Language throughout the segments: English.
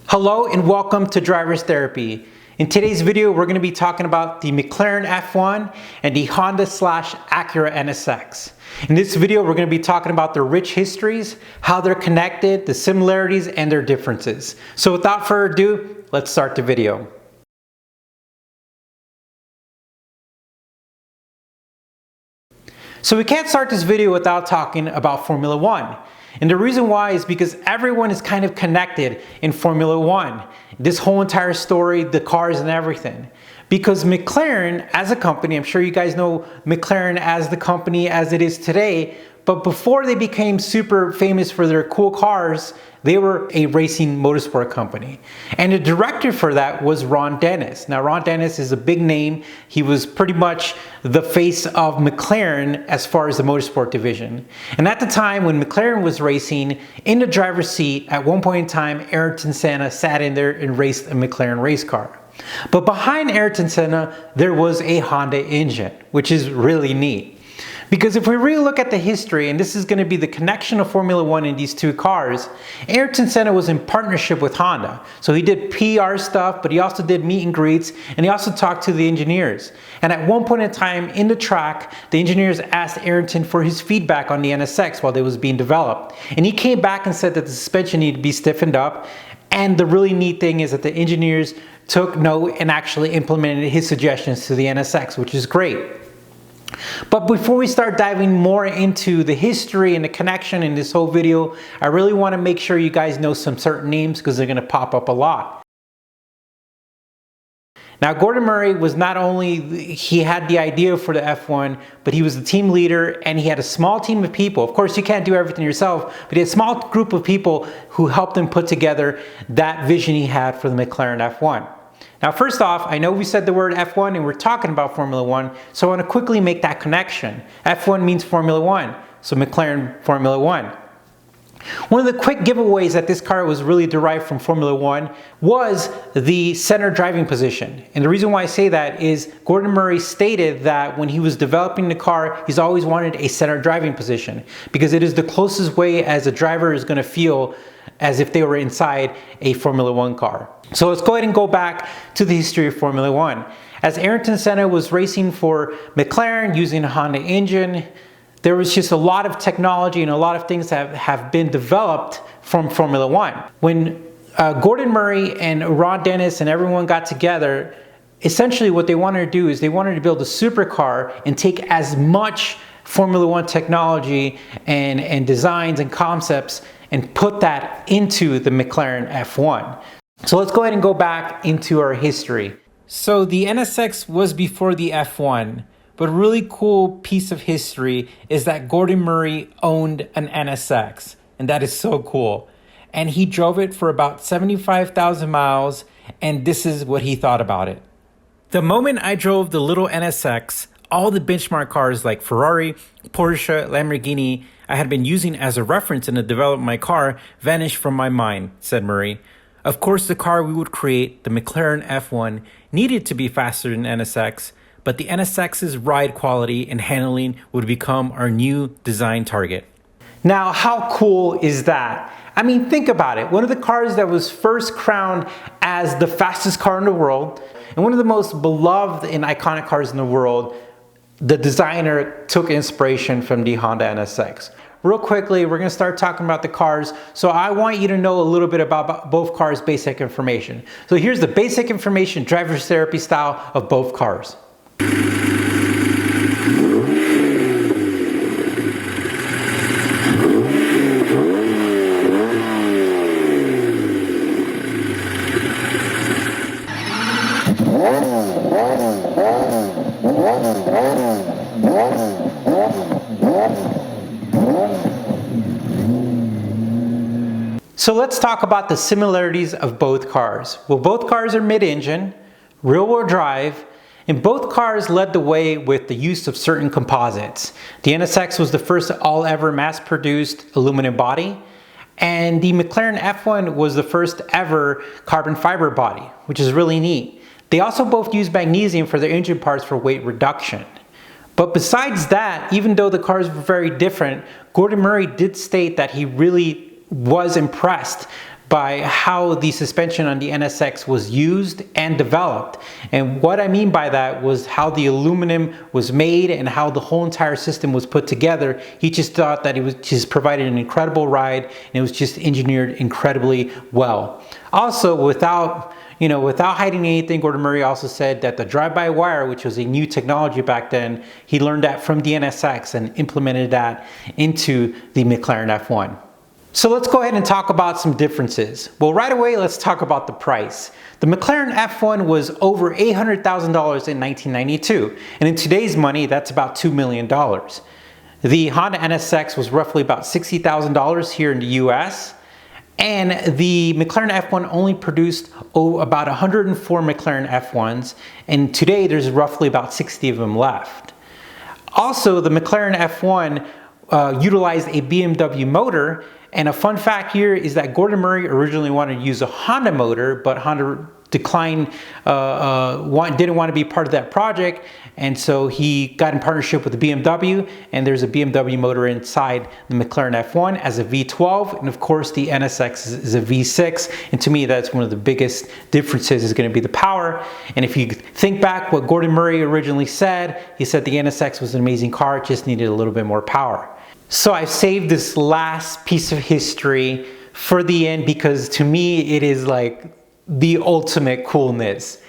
Hello and welcome to Driver's Therapy. In today's video, we're going to be talking about the McLaren F1 and the Honda/Acura NSX. In this video, we're going to be talking about their rich histories, how they're connected, the similarities, and their differences. So without further ado, let's start the video. So we can't start this video without talking about Formula One. And the reason why is because everyone is kind of connected in Formula One. This whole entire story, the cars and everything. Because McLaren as a company, I'm sure you guys know McLaren as the company as it is today, but before they became super famous for their cool cars, they were a racing motorsport company. And the director for that was Ron Dennis. Now, Ron Dennis is a big name. He was pretty much the face of McLaren as far as the motorsport division. And at the time when McLaren was racing, in the driver's seat, at one point in time, Ayrton Senna sat in there and raced a McLaren race car. But behind Ayrton Senna, there was a Honda engine, which is really neat. Because if we really look at the history, and this is going to be the connection of Formula One in these two cars, Ayrton Senna was in partnership with Honda. So he did PR stuff, but he also did meet and greets, and he also talked to the engineers. And at one point in time in the track, the engineers asked Ayrton for his feedback on the NSX while it was being developed. And he came back and said that the suspension needed to be stiffened up. And the really neat thing is that the engineers took note and actually implemented his suggestions to the NSX, which is great. But before we start diving more into the history and the connection in this whole video, I really want to make sure you guys know some certain names because they're going to pop up a lot. Now, Gordon Murray was not only, he had the idea for the F1, but he was the team leader and he had a small team of people. Of course, you can't do everything yourself, but he had a small group of people who helped him put together that vision he had for the McLaren F1. Now, first off, I know we said the word F1 and we're talking about Formula One, so I want to quickly make that connection. F1 means Formula One, so McLaren Formula One. One of the quick giveaways that this car was really derived from Formula One was the center driving position. And the reason why I say that is Gordon Murray stated that when he was developing the car, he's always wanted a center driving position because it is the closest way as a driver is going to feel as if they were inside a Formula One car. So let's go ahead and go back to the history of Formula One. As Ayrton Senna was racing for McLaren using a Honda engine, there was just a lot of technology and a lot of things that have been developed from Formula One. When Gordon Murray and Ron Dennis and everyone got together, essentially what they wanted to do is they wanted to build a supercar and take as much Formula One technology and designs and concepts and put that into the McLaren F1. So let's go ahead and go back into our history. So the NSX was before the F1, but a really cool piece of history is that Gordon Murray owned an NSX, and that is so cool. And he drove it for about 75,000 miles, and this is what he thought about it. The moment I drove the little NSX, all the benchmark cars like Ferrari, Porsche, Lamborghini I had been using as a reference in the development of my car vanished from my mind, said Murray. Of course, the car we would create, the McLaren F1, needed to be faster than NSX, but the NSX's ride quality and handling would become our new design target. Now, how cool is that? I mean, think about it. One of the cars that was first crowned as the fastest car in the world, and one of the most beloved and iconic cars in the world, the designer took inspiration from the Honda NSX. Real quickly, we're going to start talking about the cars. So I want you to know a little bit about both cars' basic information. So here's the basic information, driver's therapy style of both cars. So let's talk about the similarities of both cars. Well, both cars are mid-engine, rear-wheel drive, and both cars led the way with the use of certain composites. The NSX was the first all-ever mass-produced aluminum body, and the McLaren F1 was the first ever carbon fiber body, which is really neat. They also both use magnesium for their engine parts for weight reduction. But besides that, even though the cars were very different, Gordon Murray did state that he really was impressed by how the suspension on the NSX was used and developed. And what I mean by that was how the aluminum was made and how the whole entire system was put together. He just thought that it was just provided an incredible ride, and it was just engineered incredibly well. Also, without hiding anything, Gordon Murray also said that the drive-by-wire, which was a new technology back then, he learned that from the NSX and implemented that into the McLaren F1. So let's go ahead and talk about some differences. Well, right away, let's talk about the price. The McLaren F1 was over $800,000 in 1992, and in today's money, that's about $2 million. The Honda NSX was roughly about $60,000 here in the US, and the McLaren F1 only produced about 104 McLaren F1s, and today there's roughly about 60 of them left. Also, the McLaren F1 utilized a BMW motor, and a fun fact here is that Gordon Murray originally wanted to use a Honda motor, but Honda declined, didn't want to be part of that project, and so he got in partnership with the BMW, and there's a BMW motor inside the McLaren F1 as a V12, and of course the NSX is a V6, and to me that's one of the biggest differences is going to be the power. And if you think back what Gordon Murray originally said, he said the NSX was an amazing car, it just needed a little bit more power. So I've saved this last piece of history for the end because to me it is like the ultimate coolness.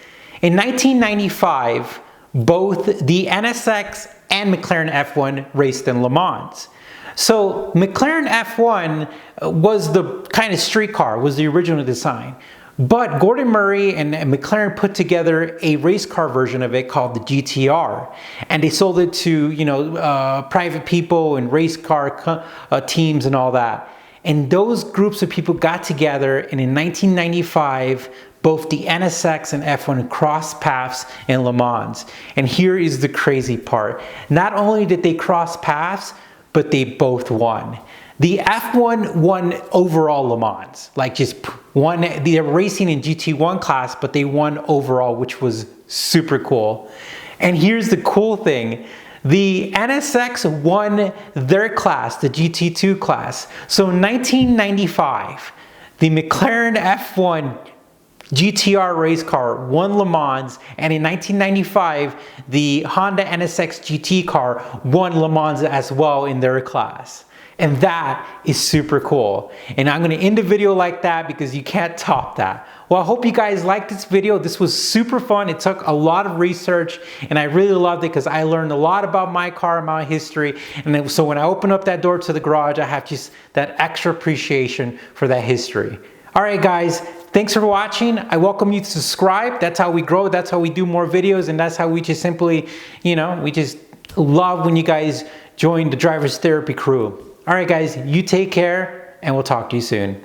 In 1995, both the NSX and McLaren F1 raced in Le Mans. So McLaren F1 was the kind of street car, was the original design. But Gordon Murray and McLaren put together a race car version of it called the GTR, and they sold it to private people and race car teams and all that. And those groups of people got together, and in 1995, both the NSX and F1 crossed paths in Le Mans. And here is the crazy part: not only did they cross paths, but they both won. The F1 won overall Le Mans, like just won. They're racing in GT1 class, but they won overall, which was super cool. And here's the cool thing. The NSX won their class, the GT2 class. So in 1995, the McLaren F1 GTR race car won Le Mans, and in 1995, the Honda NSX GT car won Le Mans as well in their class. And that is super cool. And I'm gonna end the video like that because you can't top that. Well, I hope you guys liked this video. This was super fun. It took a lot of research, and I really loved it because I learned a lot about my car and my history. And so when I open up that door to the garage, I have just that extra appreciation for that history. All right, guys, thanks for watching. I welcome you to subscribe. That's how we grow. That's how we do more videos. And that's how we just simply, we just love when you guys join the Driver's Therapy crew. All right, guys, you take care, and we'll talk to you soon.